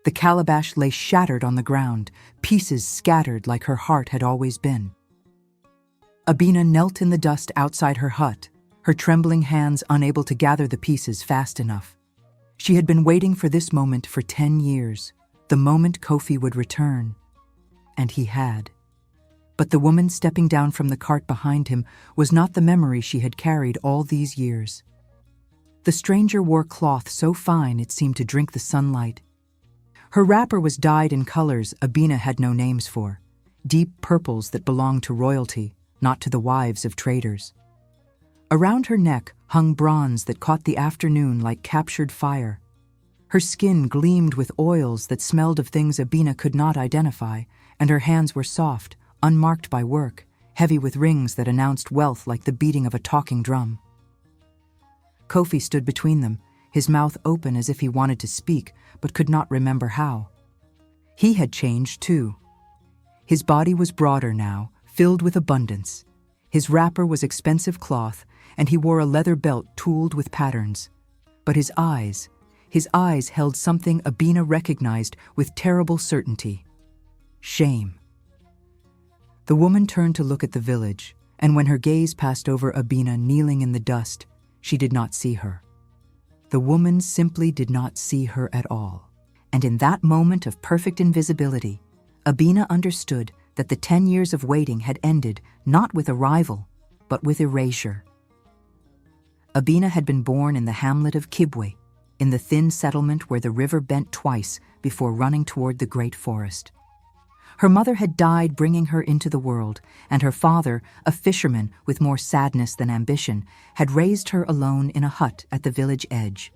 The calabash lay shattered on the ground, pieces scattered like her heart had always been. Abina knelt in the dust outside her hut, her trembling hands unable to gather the pieces fast enough. She had been waiting for this moment for 10 years, the moment Kofi would return. And he had. But the woman stepping down from the cart behind him was not the memory she had carried all these years. The stranger wore cloth so fine it seemed to drink the sunlight. Her wrapper was dyed in colors Abina had no names for, deep purples that belonged to royalty, not to the wives of traders. Around her neck hung bronze that caught the afternoon like captured fire. Her skin gleamed with oils that smelled of things Abina could not identify, and her hands were soft, unmarked by work, heavy with rings that announced wealth like the beating of a talking drum. Kofi stood between them, his mouth open as if he wanted to speak, but could not remember how. He had changed too. His body was broader now, filled with abundance. His wrapper was expensive cloth, and he wore a leather belt tooled with patterns. But his eyes held something Abina recognized with terrible certainty. Shame. The woman turned to look at the village, and when her gaze passed over Abina kneeling in the dust, she did not see her. The woman simply did not see her at all. And in that moment of perfect invisibility, Abina understood that the 10 years of waiting had ended not with arrival, but with erasure. Abina had been born in the hamlet of Kibwe, in the thin settlement where the river bent twice before running toward the great forest. Her mother had died bringing her into the world, and her father, a fisherman with more sadness than ambition, had raised her alone in a hut at the village edge.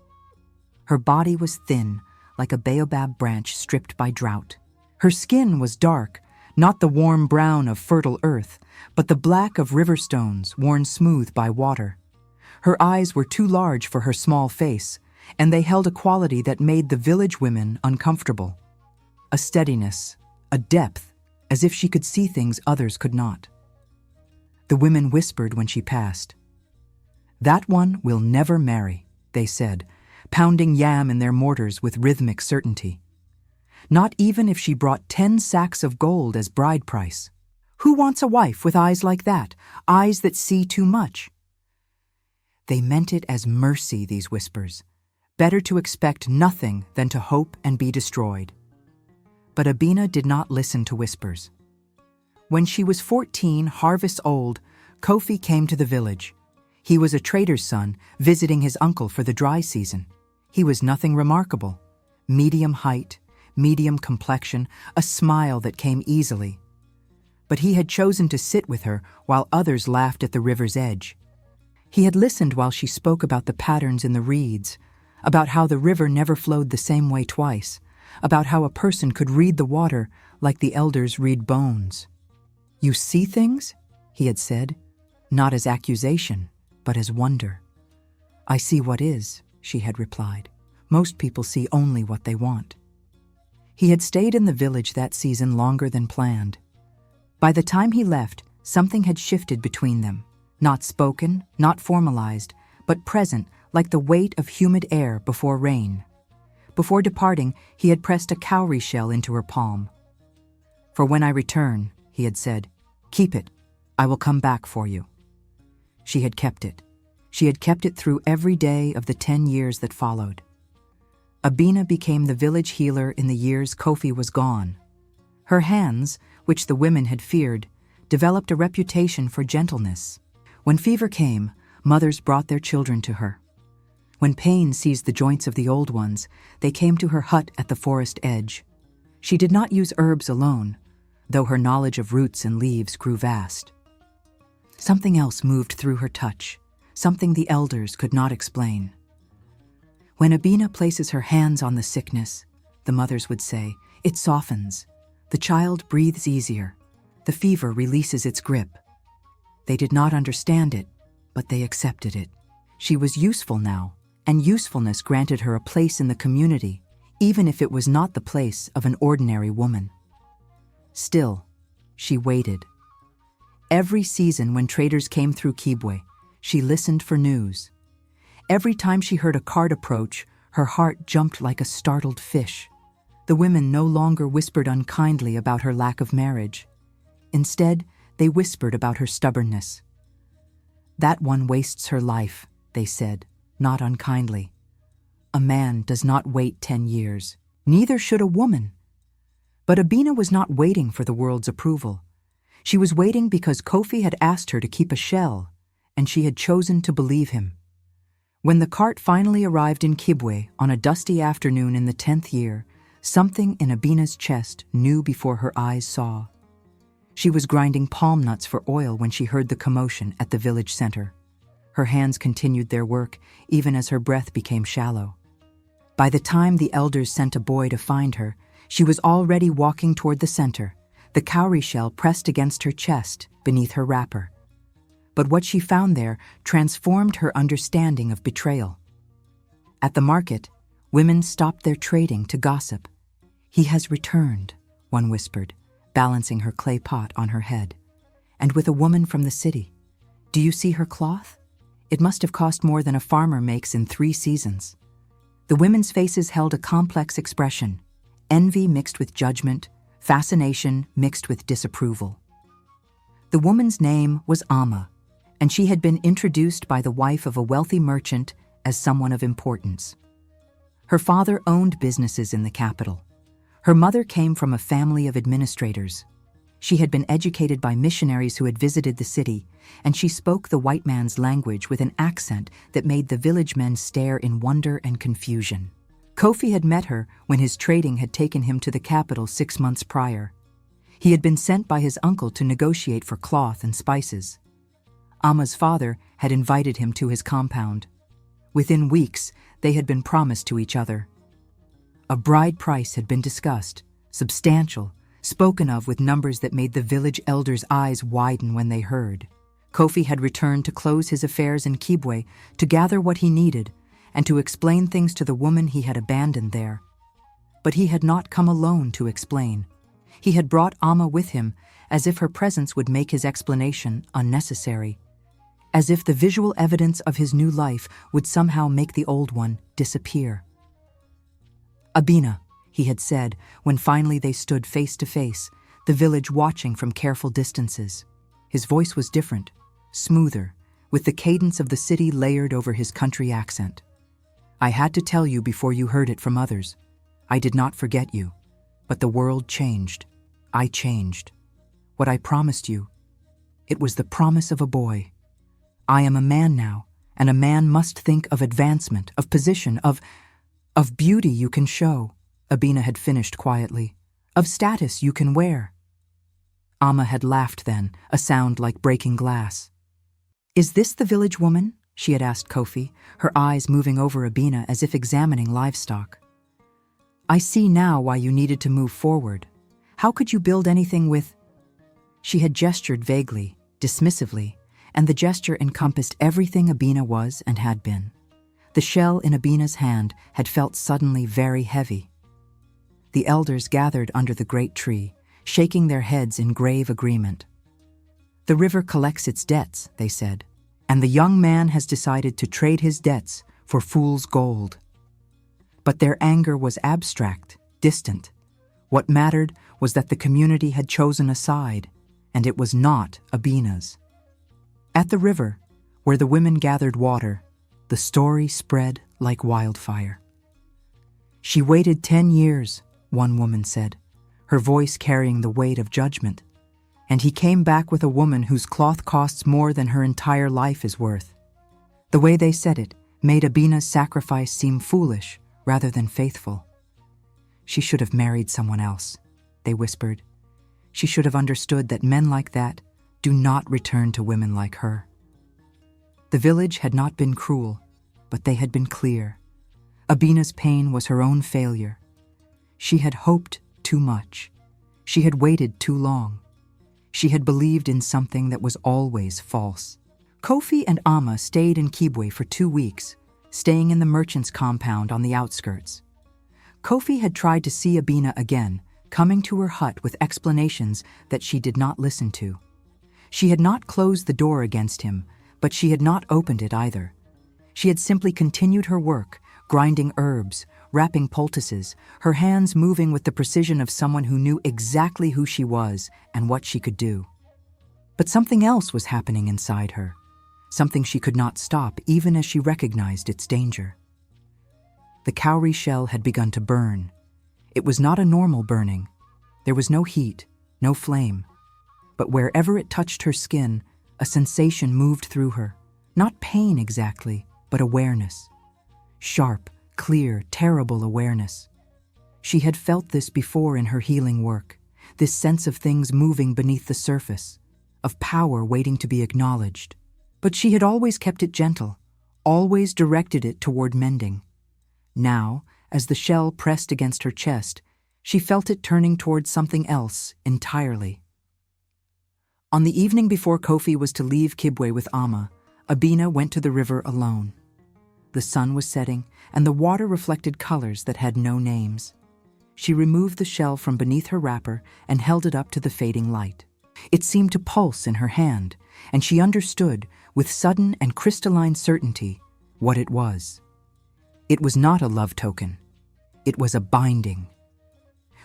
Her body was thin, like a baobab branch stripped by drought. Her skin was dark, not the warm brown of fertile earth, but the black of river stones worn smooth by water. Her eyes were too large for her small face, and they held a quality that made the village women uncomfortable. A steadiness, a depth, as if she could see things others could not. The women whispered when she passed. "That one will never marry," they said, pounding yam in their mortars with rhythmic certainty. "Not even if she brought 10 sacks of gold as bride price. Who wants a wife with eyes like that, eyes that see too much?" They meant it as mercy, these whispers. Better to expect nothing than to hope and be destroyed. But Abina did not listen to whispers. When she was 14 harvests old, Kofi came to the village. He was a trader's son, visiting his uncle for the dry season. He was nothing remarkable. Medium height, medium complexion, a smile that came easily. But he had chosen to sit with her while others laughed at the river's edge. He had listened while she spoke about the patterns in the reeds, about how the river never flowed the same way twice, about how a person could read the water like the elders read bones. "You see things?" he had said, not as accusation, but as wonder. "I see what is," she had replied. "Most people see only what they want." He had stayed in the village that season longer than planned. By the time he left, something had shifted between them, not spoken, not formalized, but present like the weight of humid air before rain. Before departing, he had pressed a cowrie shell into her palm. "For when I return," he had said, "keep it. I will come back for you." She had kept it. She had kept it through every day of the 10 years that followed. Abina became the village healer in the years Kofi was gone. Her hands, which the women had feared, developed a reputation for gentleness. When fever came, mothers brought their children to her. When pain seized the joints of the old ones, they came to her hut at the forest edge. She did not use herbs alone, though her knowledge of roots and leaves grew vast. Something else moved through her touch, something the elders could not explain. When Abina places her hands on the sickness, the mothers would say, it softens. The child breathes easier. The fever releases its grip. They did not understand it, but they accepted it. She was useful now, and usefulness granted her a place in the community, even if it was not the place of an ordinary woman. Still, she waited. Every season when traders came through Kibwe, she listened for news. Every time she heard a cart approach, her heart jumped like a startled fish. The women no longer whispered unkindly about her lack of marriage. Instead, they whispered about her stubbornness. "That one wastes her life," they said, not unkindly. "A man does not wait 10 years. Neither should a woman." But Abina was not waiting for the world's approval. She was waiting because Kofi had asked her to keep a shell, and she had chosen to believe him. When the cart finally arrived in Kibwe on a dusty afternoon in the 10th year, something in Abina's chest knew before her eyes saw. She was grinding palm nuts for oil when she heard the commotion at the village center. Her hands continued their work, even as her breath became shallow. By the time the elders sent a boy to find her, she was already walking toward the center, the cowrie shell pressed against her chest beneath her wrapper. But what she found there transformed her understanding of betrayal. At the market, women stopped their trading to gossip. "He has returned," one whispered, balancing her clay pot on her head. "And with a woman from the city. Do you see her cloth? It must have cost more than a farmer makes in 3 seasons." The women's faces held a complex expression, envy mixed with judgment, fascination mixed with disapproval. The woman's name was Amma, and she had been introduced by the wife of a wealthy merchant as someone of importance. Her father owned businesses in the capital. Her mother came from a family of administrators. She had been educated by missionaries who had visited the city, and she spoke the white man's language with an accent that made the village men stare in wonder and confusion. Kofi had met her when his trading had taken him to the capital 6 months prior. He had been sent by his uncle to negotiate for cloth and spices. Amma's father had invited him to his compound. Within weeks, they had been promised to each other. A bride price had been discussed, substantial, spoken of with numbers that made the village elders' eyes widen when they heard. Kofi had returned to close his affairs in Kibwe, to gather what he needed, and to explain things to the woman he had abandoned there. But he had not come alone to explain. He had brought Amma with him, as if her presence would make his explanation unnecessary, as if the visual evidence of his new life would somehow make the old one disappear. "Abina," he had said, when finally they stood face to face, the village watching from careful distances. His voice was different, smoother, with the cadence of the city layered over his country accent. "I had to tell you before you heard it from others. I did not forget you, but the world changed. I changed. What I promised you, it was the promise of a boy. I am a man now, and a man must think of advancement, of position, of beauty you can show," Abina had finished quietly, "of status you can wear." Amma had laughed then, a sound like breaking glass. "Is this the village woman?" she had asked Kofi, her eyes moving over Abina as if examining livestock. "I see now why you needed to move forward. How could you build anything with—" She had gestured vaguely, dismissively, and the gesture encompassed everything Abina was and had been. The shell in Abina's hand had felt suddenly very heavy. The elders gathered under the great tree, shaking their heads in grave agreement. "The river collects its debts," they said, "and the young man has decided to trade his debts for fool's gold." But their anger was abstract, distant. What mattered was that the community had chosen a side, and it was not Abina's. At the river, where the women gathered water, the story spread like wildfire. "She waited 10 years, one woman said, her voice carrying the weight of judgment. "And he came back with a woman whose cloth costs more than her entire life is worth." The way they said it made Abina's sacrifice seem foolish rather than faithful. "She should have married someone else," they whispered. "She should have understood that men like that do not return to women like her." The village had not been cruel, but they had been clear. Abina's pain was her own failure. She had hoped too much. She had waited too long. She had believed in something that was always false. Kofi and Amma stayed in Kibwe for 2 weeks, staying in the merchant's compound on the outskirts. Kofi had tried to see Abina again, coming to her hut with explanations that she did not listen to. She had not closed the door against him, but she had not opened it either. She had simply continued her work, grinding herbs, wrapping poultices, her hands moving with the precision of someone who knew exactly who she was and what she could do. But something else was happening inside her, something she could not stop even as she recognized its danger. The cowrie shell had begun to burn. It was not a normal burning. There was no heat, no flame. But wherever it touched her skin, a sensation moved through her. Not pain exactly, but awareness. Sharp, clear, terrible awareness. She had felt this before in her healing work, this sense of things moving beneath the surface, of power waiting to be acknowledged. But she had always kept it gentle, always directed it toward mending. Now, as the shell pressed against her chest, she felt it turning towards something else entirely. On the evening before Kofi was to leave Kibwe with Amma, Abina went to the river alone. The sun was setting, and the water reflected colors that had no names. She removed the shell from beneath her wrapper and held it up to the fading light. It seemed to pulse in her hand, and she understood, with sudden and crystalline certainty, what it was. It was not a love token. It was a binding.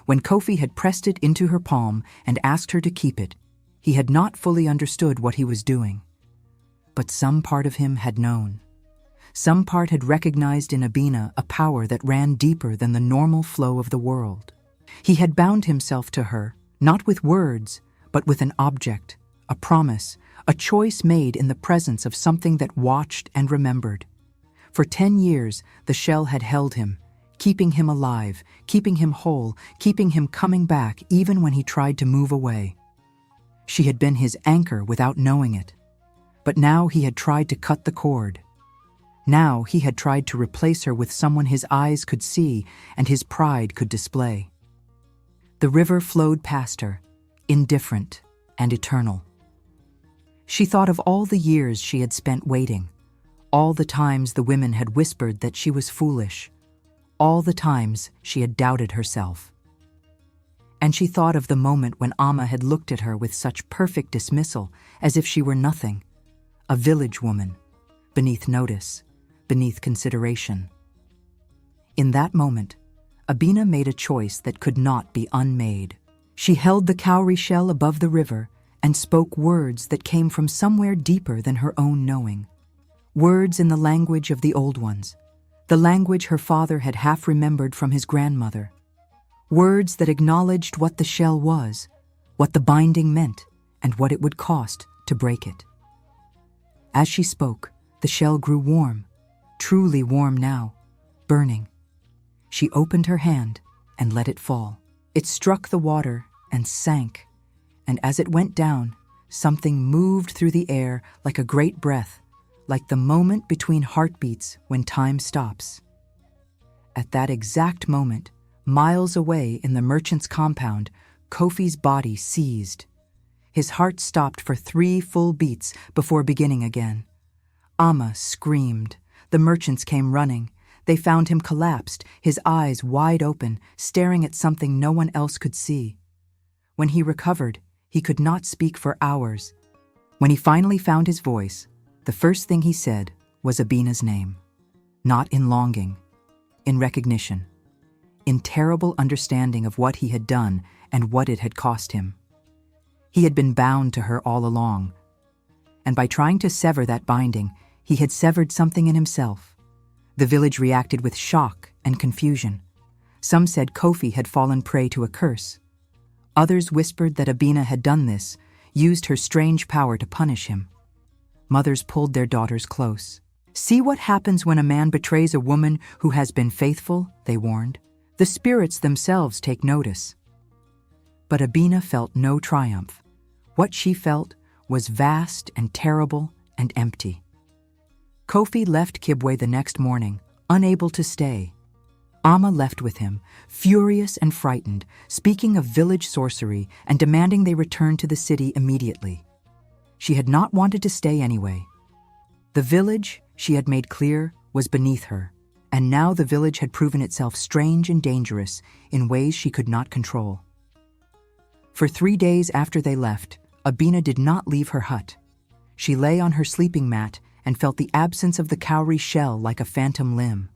When Kofi had pressed it into her palm and asked her to keep it, he had not fully understood what he was doing. But some part of him had known. Some part had recognized in Abina a power that ran deeper than the normal flow of the world. He had bound himself to her, not with words, but with an object, a promise, a choice made in the presence of something that watched and remembered. For 10 years, the shell had held him, keeping him alive, keeping him whole, keeping him coming back even when he tried to move away. She had been his anchor without knowing it. But now he had tried to cut the cord. Now he had tried to replace her with someone his eyes could see and his pride could display. The river flowed past her, indifferent and eternal. She thought of all the years she had spent waiting, all the times the women had whispered that she was foolish, all the times she had doubted herself. And she thought of the moment when Amma had looked at her with such perfect dismissal, as if she were nothing, a village woman, beneath notice, beneath consideration. In that moment, Abina made a choice that could not be unmade. She held the cowrie shell above the river and spoke words that came from somewhere deeper than her own knowing. Words in the language of the old ones, the language her father had half remembered from his grandmother. Words that acknowledged what the shell was, what the binding meant, and what it would cost to break it. As she spoke, the shell grew warm, truly warm now, burning. She opened her hand and let it fall. It struck the water and sank, and as it went down, something moved through the air like a great breath, like the moment between heartbeats when time stops. At that exact moment, miles away in the merchant's compound, Kofi's body seized. His heart stopped for 3 full beats before beginning again. Amma screamed. The merchants came running. They found him collapsed, his eyes wide open, staring at something no one else could see. When he recovered, he could not speak for hours. When he finally found his voice, the first thing he said was Abina's name. Not in longing, in recognition, in terrible understanding of what he had done and what it had cost him. He had been bound to her all along, and by trying to sever that binding, he had severed something in himself. The village reacted with shock and confusion. Some said Kofi had fallen prey to a curse. Others whispered that Abina had done this, used her strange power to punish him. Mothers pulled their daughters close. "See what happens when a man betrays a woman who has been faithful," they warned. "The spirits themselves take notice." But Abina felt no triumph. What she felt was vast and terrible and empty. Kofi left Kibwe the next morning, unable to stay. Amma left with him, furious and frightened, speaking of village sorcery and demanding they return to the city immediately. She had not wanted to stay anyway. The village, she had made clear, was beneath her, and now the village had proven itself strange and dangerous in ways she could not control. For 3 days after they left, Abina did not leave her hut. She lay on her sleeping mat and felt the absence of the cowrie shell like a phantom limb.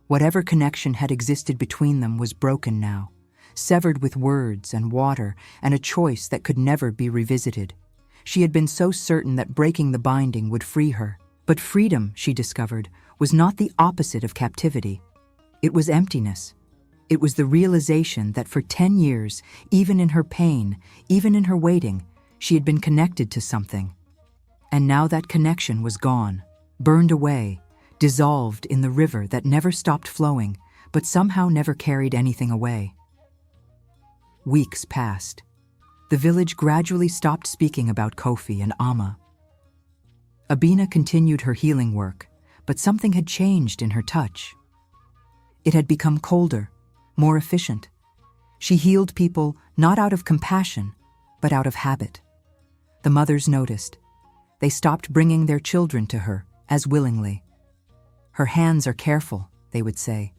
Whatever connection had existed between them was broken now, severed with words and water and a choice that could never be revisited. She had been so certain that breaking the binding would free her. But freedom, she discovered, was not the opposite of captivity. It was emptiness. It was the realization that for 10 years, even in her pain, even in her waiting, she had been connected to something. And now that connection was gone, burned away, dissolved in the river that never stopped flowing, but somehow never carried anything away. Weeks passed. The village gradually stopped speaking about Kofi and Amma. Abina continued her healing work, but something had changed in her touch. It had become colder, more efficient. She healed people not out of compassion, but out of habit. The mothers noticed. They stopped bringing their children to her as willingly. Her hands are careful, they would say,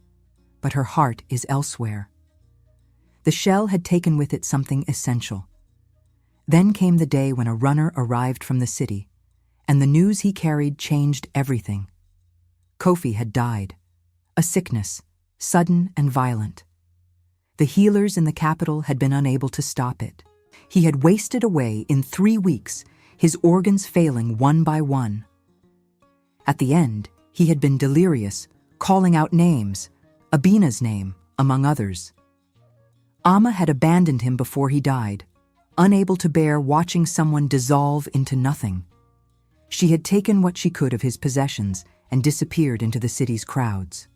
but her heart is elsewhere. The shell had taken with it something essential. Then came the day when a runner arrived from the city, and the news he carried changed everything. Kofi had died. A sickness, sudden and violent. The healers in the capital had been unable to stop it. He had wasted away in 3 weeks, his organs failing one by one. At the end, he had been delirious, calling out names, Abina's name, among others. Amma had abandoned him before he died, unable to bear watching someone dissolve into nothing. She had taken what she could of his possessions and disappeared into the city's crowds.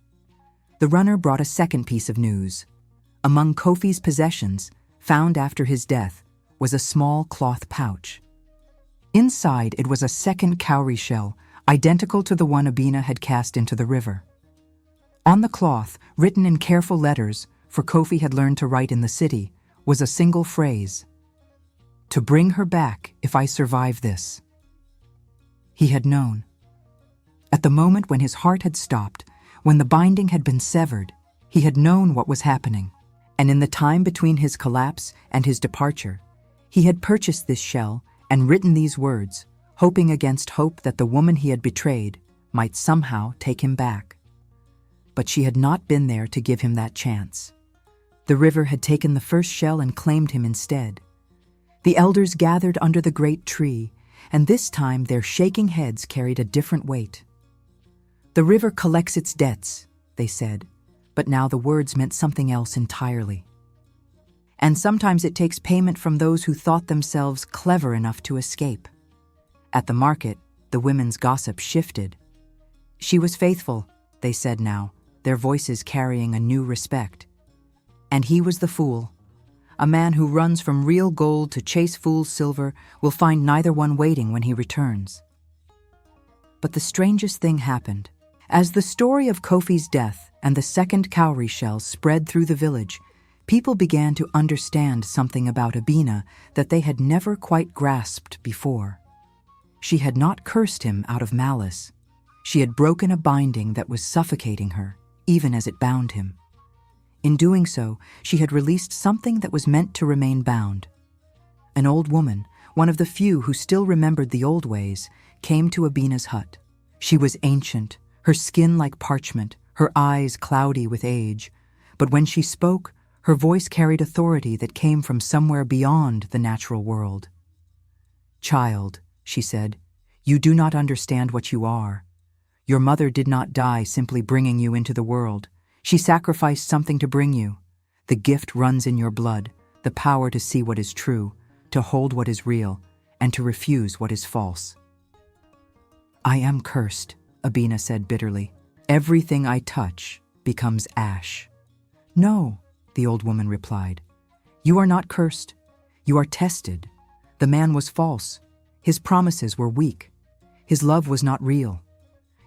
The runner brought a second piece of news. Among Kofi's possessions, found after his death, was a small cloth pouch. Inside it was a second cowrie shell, identical to the one Abina had cast into the river. On the cloth, written in careful letters, for Kofi had learned to write in the city, was a single phrase: "To bring her back if I survive this." He had known. At the moment when his heart had stopped, when the binding had been severed, he had known what was happening, and in the time between his collapse and his departure, he had purchased this shell and written these words, hoping against hope that the woman he had betrayed might somehow take him back. But she had not been there to give him that chance. The river had taken the first shell and claimed him instead. The elders gathered under the great tree, and this time their shaking heads carried a different weight. "The river collects its debts," they said, but now the words meant something else entirely. "And sometimes it takes payment from those who thought themselves clever enough to escape." At the market, the women's gossip shifted. "She was faithful," they said now, their voices carrying a new respect. "And he was the fool. A man who runs from real gold to chase fool's silver will find neither one waiting when he returns." But the strangest thing happened. As the story of Kofi's death and the second cowrie shell spread through the village, people began to understand something about Abina that they had never quite grasped before. She had not cursed him out of malice. She had broken a binding that was suffocating her, even as it bound him. In doing so, she had released something that was meant to remain bound. An old woman, one of the few who still remembered the old ways, came to Abina's hut. She was ancient, her skin like parchment, her eyes cloudy with age. But when she spoke, her voice carried authority that came from somewhere beyond the natural world. "Child," she said, "you do not understand what you are. Your mother did not die simply bringing you into the world. She sacrificed something to bring you. The gift runs in your blood, the power to see what is true, to hold what is real, and to refuse what is false." "I am cursed," Abina said bitterly. "Everything I touch becomes ash." "No," the old woman replied. "You are not cursed. You are tested. The man was false. His promises were weak. His love was not real.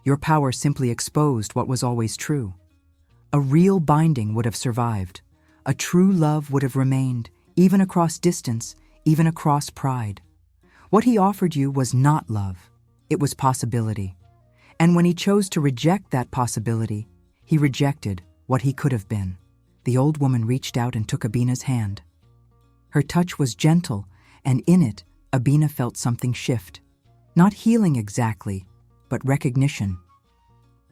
Your power simply exposed what was always true. A real binding would have survived. A true love would have remained, even across distance, even across pride. What he offered you was not love. It was possibility. And when he chose to reject that possibility, he rejected what he could have been." The old woman reached out and took Abina's hand. Her touch was gentle, and in it, Abina felt something shift. Not healing exactly, but recognition.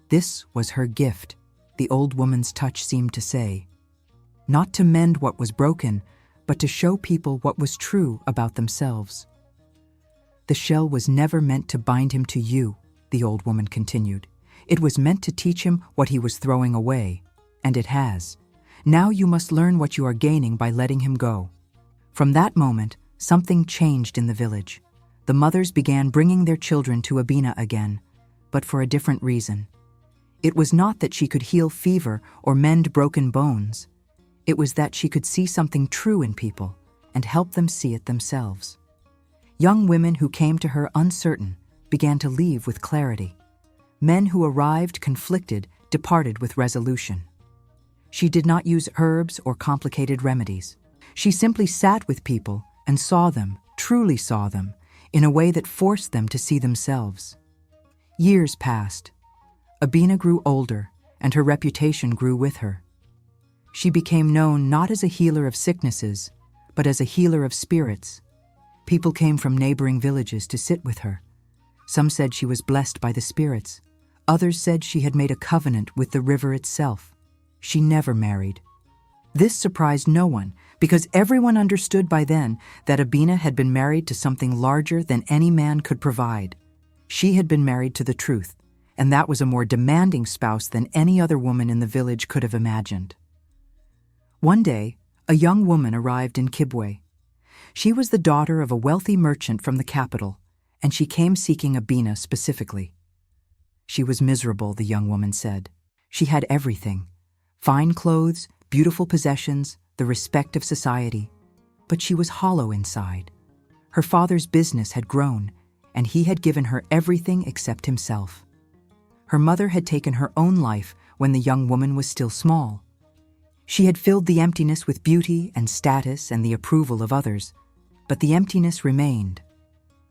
This was her gift, the old woman's touch seemed to say. Not to mend what was broken, but to show people what was true about themselves. The shell was never meant to bind him to you, the old woman continued. It was meant to teach him what he was throwing away, and it has. Now you must learn what you are gaining by letting him go. From that moment, something changed in the village. The mothers began bringing their children to Abina again, but for a different reason. It was not that she could heal fever or mend broken bones. It was that she could see something true in people and help them see it themselves. Young women who came to her uncertain began to leave with clarity. Men who arrived conflicted departed with resolution. She did not use herbs or complicated remedies. She simply sat with people and saw them, truly saw them, in a way that forced them to see themselves. Years passed. Abina grew older, and her reputation grew with her. She became known not as a healer of sicknesses, but as a healer of spirits. People came from neighboring villages to sit with her. Some said she was blessed by the spirits. Others said she had made a covenant with the river itself. She never married. This surprised no one, because everyone understood by then that Abina had been married to something larger than any man could provide. She had been married to the truth, and that was a more demanding spouse than any other woman in the village could have imagined. One day, a young woman arrived in Kibwe. She was the daughter of a wealthy merchant from the capital, and she came seeking Abina specifically. She was miserable, the young woman said. She had everything: fine clothes, beautiful possessions, the respect of society. But she was hollow inside. Her father's business had grown, and he had given her everything except himself. Her mother had taken her own life when the young woman was still small. She had filled the emptiness with beauty and status and the approval of others, but the emptiness remained.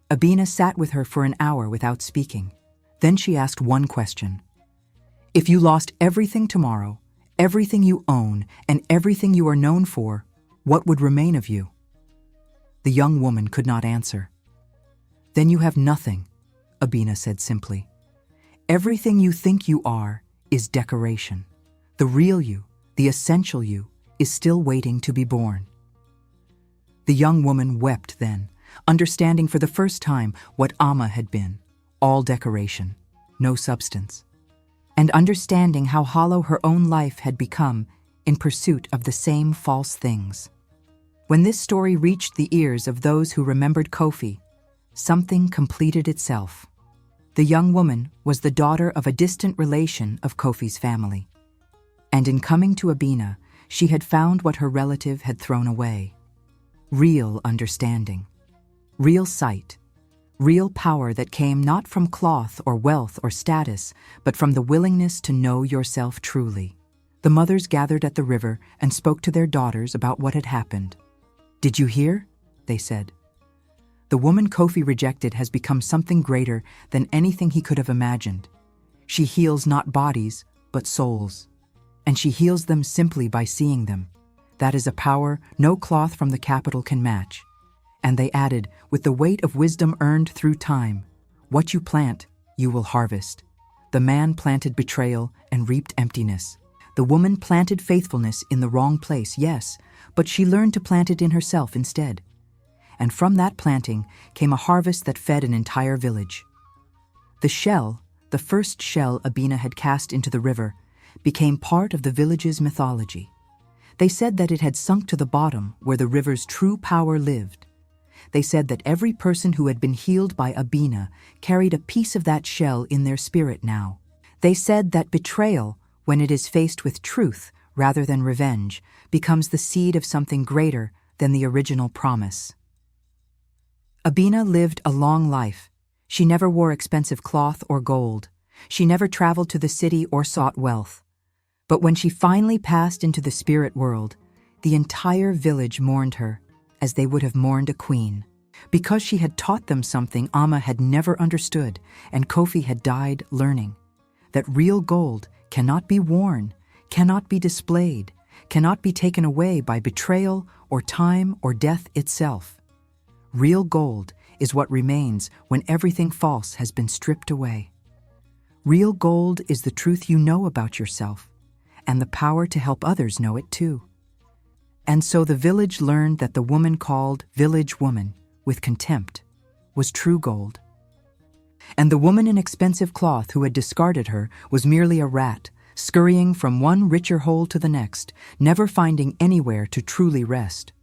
Abina sat with her for an hour without speaking. Then she asked one question. If you lost everything tomorrow, everything you own, and everything you are known for, what would remain of you? The young woman could not answer. Then you have nothing, Abina said simply. Everything you think you are is decoration. The real you, the essential you, is still waiting to be born. The young woman wept then, understanding for the first time what Amma had been, all decoration, no substance, and understanding how hollow her own life had become in pursuit of the same false things. When this story reached the ears of those who remembered Kofi, something completed itself. The young woman was the daughter of a distant relation of Kofi's family. And in coming to Abina, she had found what her relative had thrown away: real understanding, real sight, real power that came not from cloth or wealth or status, but from the willingness to know yourself truly. The mothers gathered at the river and spoke to their daughters about what had happened. Did you hear? They said. The woman Kofi rejected has become something greater than anything he could have imagined. She heals not bodies, but souls. And she heals them simply by seeing them. That is a power no cloth from the capital can match. And they added, with the weight of wisdom earned through time, what you plant, you will harvest. The man planted betrayal and reaped emptiness. The woman planted faithfulness in the wrong place, yes, but she learned to plant it in herself instead. And from that planting came a harvest that fed an entire village. The shell, the first shell Abina had cast into the river, became part of the village's mythology. They said that it had sunk to the bottom where the river's true power lived. They said that every person who had been healed by Abina carried a piece of that shell in their spirit now. They said that betrayal, when it is faced with truth rather than revenge, becomes the seed of something greater than the original promise. Abina lived a long life. She never wore expensive cloth or gold. She never traveled to the city or sought wealth. But when she finally passed into the spirit world, the entire village mourned her, as they would have mourned a queen, because she had taught them something Amma had never understood, and Kofi had died learning: that real gold cannot be worn, cannot be displayed, cannot be taken away by betrayal or time or death itself. Real gold is what remains when everything false has been stripped away. Real gold is the truth you know about yourself, and the power to help others know it too. And so the village learned that the woman called village woman, with contempt, was true gold. And the woman in expensive cloth who had discarded her was merely a rat, scurrying from one richer hole to the next, never finding anywhere to truly rest.